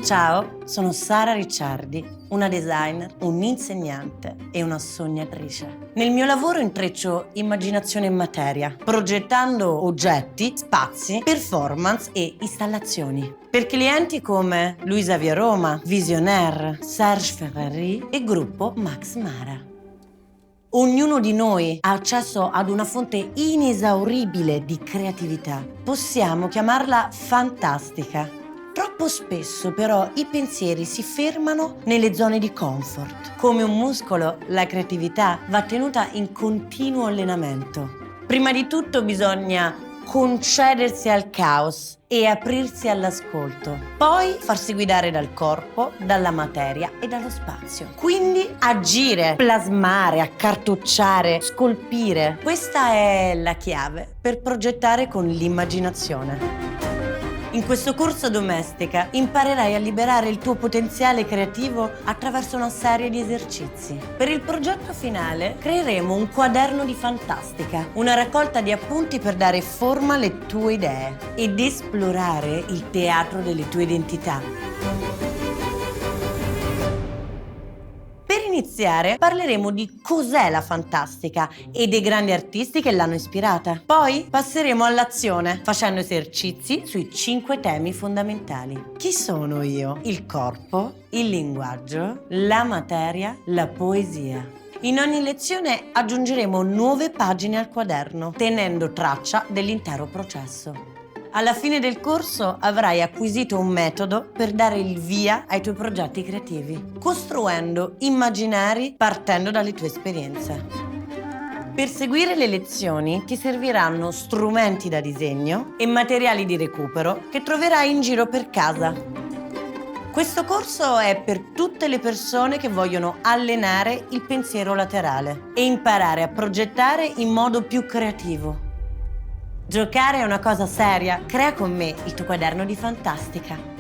Ciao, sono Sara Ricciardi, una designer, un'insegnante e una sognatrice. Nel mio lavoro intreccio immaginazione e materia, progettando oggetti, spazi, performance e installazioni. Per clienti come Luisa Via Roma, Visionaire, Serge Ferrari e gruppo Max Mara. Ognuno di noi ha accesso ad una fonte inesauribile di creatività. Possiamo chiamarla fantastica. Troppo spesso però i pensieri si fermano nelle zone di comfort. Come un muscolo, la creatività va tenuta in continuo allenamento. Prima di tutto bisogna concedersi al caos e aprirsi all'ascolto. Poi farsi guidare dal corpo, dalla materia e dallo spazio. Quindi agire, plasmare, accartocciare, scolpire. Questa è la chiave per progettare con l'immaginazione. In questo corso Domestica imparerai a liberare il tuo potenziale creativo attraverso una serie di esercizi. Per il progetto finale creeremo un quaderno di fantastica, una raccolta di appunti per dare forma alle tue idee ed esplorare il teatro delle tue identità. Per iniziare parleremo di cos'è la fantastica e dei grandi artisti che l'hanno ispirata. Poi passeremo all'azione facendo esercizi sui 5 temi fondamentali. Chi sono io? Il corpo, il linguaggio, la materia, la poesia. In ogni lezione aggiungeremo nuove pagine al quaderno, tenendo traccia dell'intero processo. Alla fine del corso avrai acquisito un metodo per dare il via ai tuoi progetti creativi, costruendo immaginari partendo dalle tue esperienze. Per seguire le lezioni ti serviranno strumenti da disegno e materiali di recupero che troverai in giro per casa. Questo corso è per tutte le persone che vogliono allenare il pensiero laterale e imparare a progettare in modo più creativo. Giocare è una cosa seria. Crea con me il tuo quaderno di fantastica.